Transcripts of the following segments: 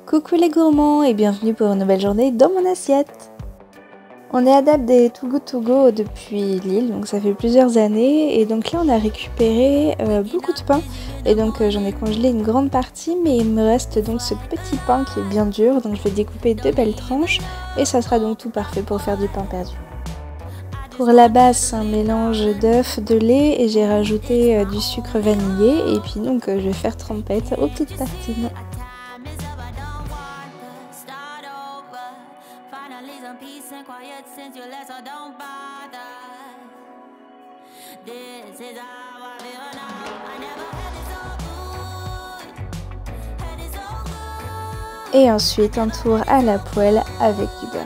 Coucou les gourmands et bienvenue pour une nouvelle journée dans mon assiette. On est adepte des Too Good To Go depuis Lille, donc ça fait plusieurs années et donc là on a récupéré beaucoup de pain et donc j'en ai congelé une grande partie, mais il me reste donc ce petit pain qui est bien dur, donc je vais découper de belles tranches et ça sera donc tout parfait pour faire du pain perdu. Pour la base, c'est un mélange d'œufs, de lait et j'ai rajouté du sucre vanillé et puis donc je vais faire trempette aux petites tartines. Et ensuite un tour à la poêle avec du beurre.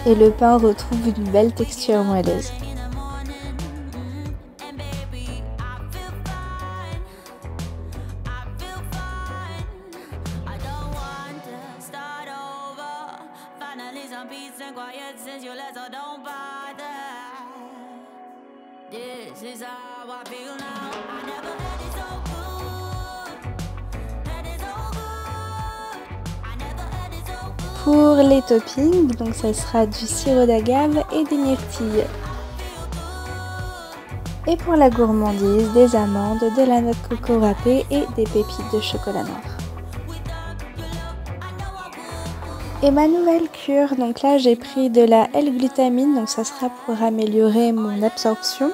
Et le pain retrouve une belle texture moelleuse. Pour les toppings, donc ça sera du sirop d'agave et des myrtilles. Et pour la gourmandise, des amandes, de la noix de coco râpée et des pépites de chocolat noir. Et ma nouvelle cure, donc là j'ai pris de la L-glutamine, donc ça sera pour améliorer mon absorption.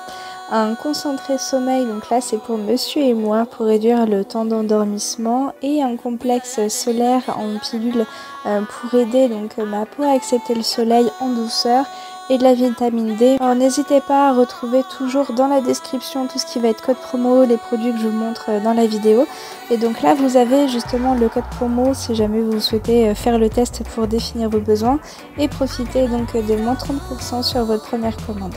Un concentré sommeil, donc là c'est pour monsieur et moi, pour réduire le temps d'endormissement, et un complexe solaire en pilule pour aider donc ma peau à accepter le soleil en douceur, et de la vitamine D. Alors n'hésitez pas à retrouver toujours dans la description tout ce qui va être code promo, les produits que je vous montre dans la vidéo. Et donc là vous avez justement le code promo si jamais vous souhaitez faire le test pour définir vos besoins, et profiter donc de moins 30% sur votre première commande.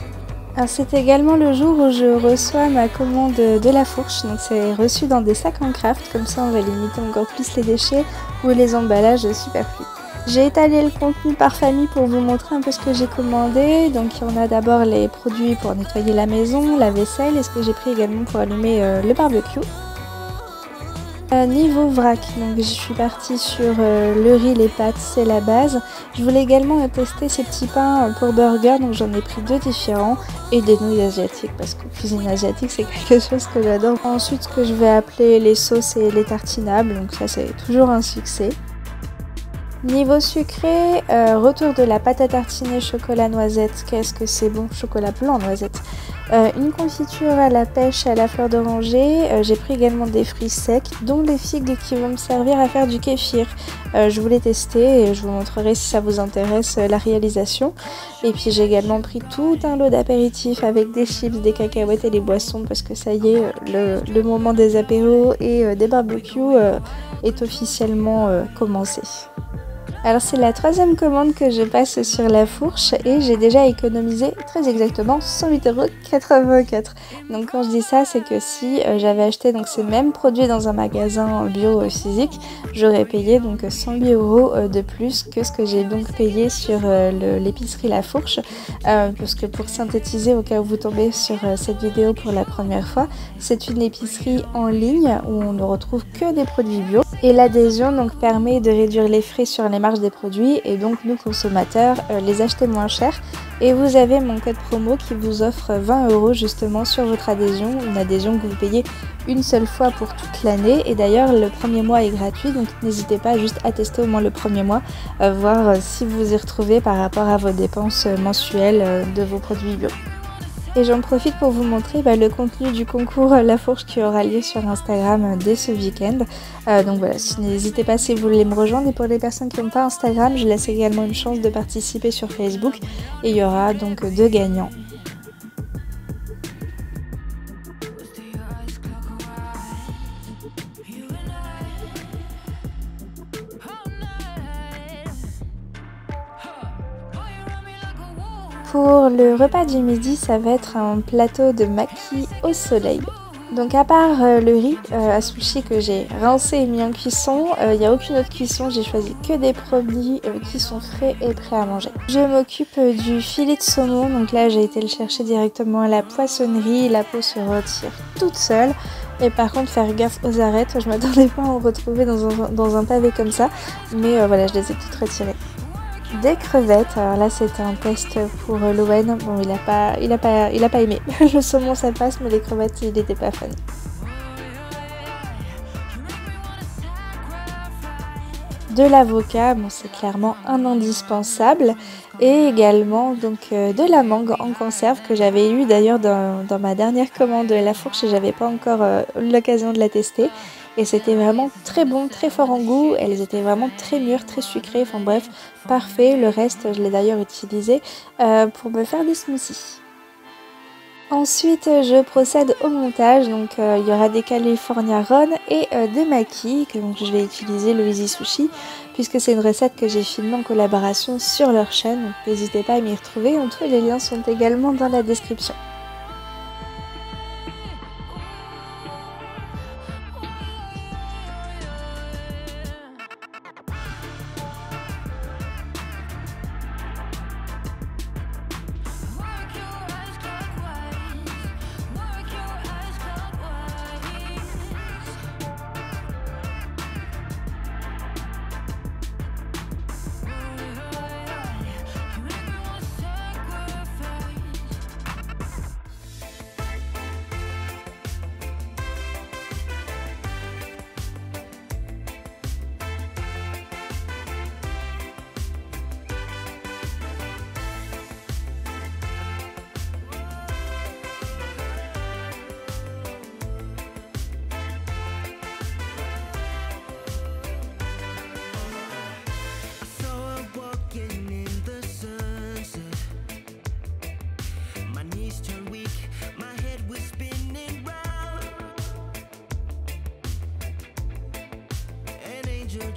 C'est également le jour où je reçois ma commande de la fourche, donc c'est reçu dans des sacs en craft, comme ça on va limiter encore plus les déchets ou les emballages superflus. J'ai étalé le contenu par famille pour vous montrer un peu ce que j'ai commandé. Donc on a d'abord les produits pour nettoyer la maison, la vaisselle et ce que j'ai pris également pour allumer le barbecue. Niveau vrac, donc je suis partie sur le riz, les pâtes, c'est la base. Je voulais également tester ces petits pains pour burger, donc j'en ai pris 2 différents, et des nouilles asiatiques parce que cuisine asiatique c'est quelque chose que j'adore. Ensuite ce que je vais appeler les sauces et les tartinables, donc ça c'est toujours un succès. Niveau sucré, retour de la pâte à tartiner chocolat noisette. Qu'est-ce que c'est bon, chocolat blanc noisette. Une confiture à la pêche à la fleur d'oranger. J'ai pris également des fruits secs, dont des figues qui vont me servir à faire du kéfir. Je voulais tester et je vous montrerai si ça vous intéresse la réalisation. Et puis j'ai également pris tout un lot d'apéritifs avec des chips, des cacahuètes et des boissons parce que ça y est, le moment des apéros et des barbecues est officiellement commencé. Alors c'est la 3e commande que je passe sur la fourche et j'ai déjà économisé très exactement 108,84 €. Donc quand je dis ça, c'est que si j'avais acheté donc ces mêmes produits dans un magasin bio physique, j'aurais payé donc 108 € de plus que ce que j'ai donc payé sur l'épicerie La Fourche. Parce que pour synthétiser, au cas où vous tombez sur cette vidéo pour la première fois, c'est une épicerie en ligne où on ne retrouve que des produits bio. Et l'adhésion donc permet de réduire les frais sur les marges des produits et donc nous consommateurs les acheter moins cher. Et vous avez mon code promo qui vous offre 20 € justement sur votre adhésion, une adhésion que vous payez une seule fois pour toute l'année. Et d'ailleurs le premier mois est gratuit, donc n'hésitez pas juste à tester au moins le premier mois, voir si vous y retrouvez par rapport à vos dépenses mensuelles de vos produits bio. Et j'en profite pour vous montrer le contenu du concours La Fourche qui aura lieu sur Instagram dès ce week-end. Donc voilà, n'hésitez pas si vous voulez me rejoindre. Et pour les personnes qui n'ont pas Instagram, je laisse également une chance de participer sur Facebook. Et il y aura donc 2 gagnants. Pour le repas du midi, ça va être un plateau de maki au soleil. Donc à part le riz à sushi que j'ai rincé et mis en cuisson, il n'y a aucune autre cuisson, j'ai choisi que des produits qui sont frais et prêts à manger. Je m'occupe du filet de saumon, donc là j'ai été le chercher directement à la poissonnerie, la peau se retire toute seule. Et par contre faire gaffe aux arêtes, je m'attendais pas à en retrouver dans un pavé comme ça, mais voilà, je les ai toutes retirées. Des crevettes, alors là c'était un test pour Lowen, bon il a pas aimé. Le saumon ça passe mais les crevettes il n'était pas fan. De l'avocat, bon c'est clairement un indispensable, et également donc de la mangue en conserve que j'avais eu d'ailleurs dans ma dernière commande La Fourche et j'avais pas encore eu l'occasion de la tester. Et c'était vraiment très bon, très fort en goût, elles étaient vraiment très mûres, très sucrées, enfin bref, parfait. Le reste, je l'ai d'ailleurs utilisé pour me faire des smoothies. Ensuite, je procède au montage, donc il y aura des California Ron et des makis, que donc, je vais utiliser le Easy Sushi, puisque c'est une recette que j'ai filmée en collaboration sur leur chaîne, donc n'hésitez pas à m'y retrouver, tous les liens sont également dans la description.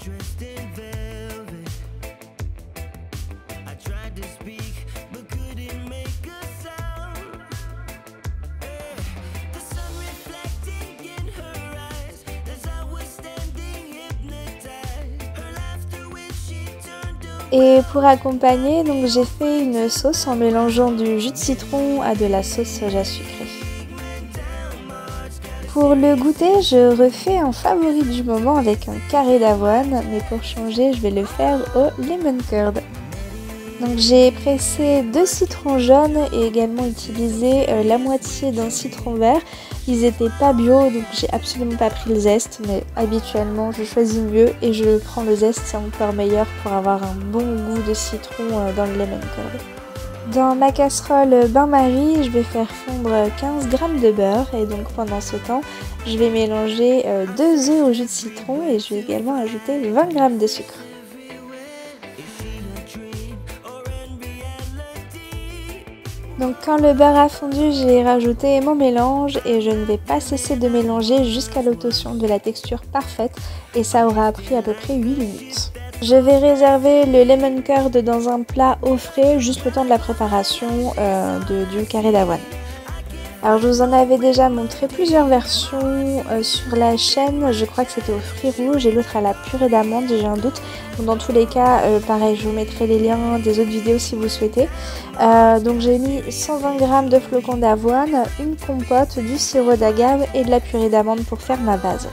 Dressed in velvet, I tried to speak but couldn't make a sound. The sun reflecting in her eyes as I was standing hypnotized. Her laughter when she turned away. Et pour accompagner, donc j'ai fait une sauce en mélangeant du jus de citron à de la sauce soja sucrée. Pour le goûter, je refais un favori du moment avec un carré d'avoine, mais pour changer, je vais le faire au lemon curd. Donc j'ai pressé 2 citrons jaunes et également utilisé la moitié d'un citron vert. Ils étaient pas bio, donc j'ai absolument pas pris le zeste, mais habituellement je choisis mieux et je prends le zeste, c'est encore meilleur pour avoir un bon goût de citron dans le lemon curd. Dans ma casserole bain-marie, je vais faire fondre 15 g de beurre et donc pendant ce temps, je vais mélanger 2 œufs au jus de citron et je vais également ajouter 20 g de sucre. Donc quand le beurre a fondu, j'ai rajouté mon mélange et je ne vais pas cesser de mélanger jusqu'à l'obtention de la texture parfaite et ça aura pris à peu près 8 minutes. Je vais réserver le lemon curd dans un plat au frais, juste le temps de la préparation du carré d'avoine. Alors je vous en avais déjà montré plusieurs versions sur la chaîne, je crois que c'était au fruits rouges et l'autre à la purée d'amande, j'ai un doute. Donc, dans tous les cas, pareil, je vous mettrai les liens des autres vidéos si vous souhaitez. Donc j'ai mis 120 g de flocons d'avoine, une compote, du sirop d'agave et de la purée d'amande pour faire ma base.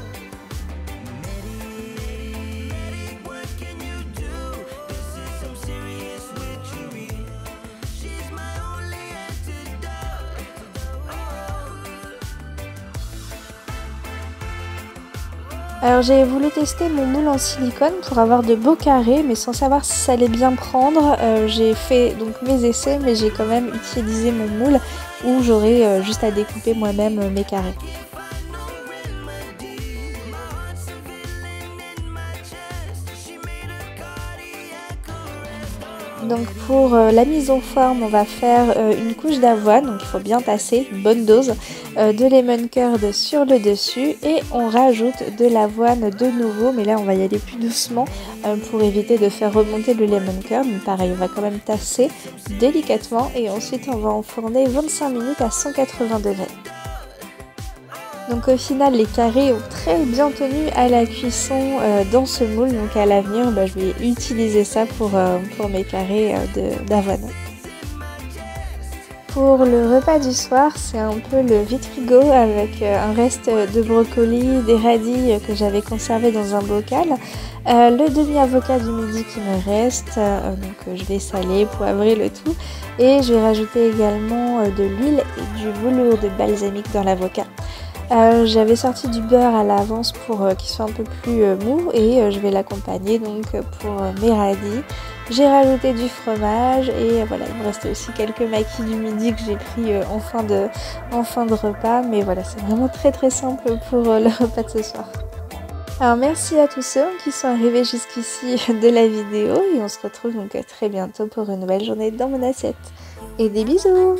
Alors j'ai voulu tester mon moule en silicone pour avoir de beaux carrés mais sans savoir si ça allait bien prendre. J'ai fait donc mes essais mais j'ai quand même utilisé mon moule où j'aurai juste à découper moi-même mes carrés. Donc pour la mise en forme, on va faire une couche d'avoine, donc il faut bien tasser, une bonne dose, de lemon curd sur le dessus et on rajoute de l'avoine de nouveau, mais là on va y aller plus doucement pour éviter de faire remonter le lemon curd. Mais pareil, on va quand même tasser délicatement et ensuite on va enfourner 25 minutes à 180 degrés. Donc au final, les carrés ont très bien tenu à la cuisson dans ce moule. Donc à l'avenir, je vais utiliser ça pour mes carrés d'avoine. Pour le repas du soir, c'est un peu le vide frigo avec un reste de brocoli, des radis que j'avais conservé dans un bocal. Le demi-avocat du midi qui me reste, donc je vais saler, poivrer le tout. Et je vais rajouter également de l'huile et du velours de balsamique dans l'avocat. J'avais sorti du beurre à l'avance pour qu'il soit un peu plus mou et je vais l'accompagner donc pour mes radis. J'ai rajouté du fromage et voilà, il me restait aussi quelques maquis du midi que j'ai pris en fin de repas. Mais voilà, c'est vraiment très très simple pour le repas de ce soir. Alors merci à tous ceux qui sont arrivés jusqu'ici de la vidéo et on se retrouve donc très bientôt pour une nouvelle journée dans mon assiette. Et des bisous!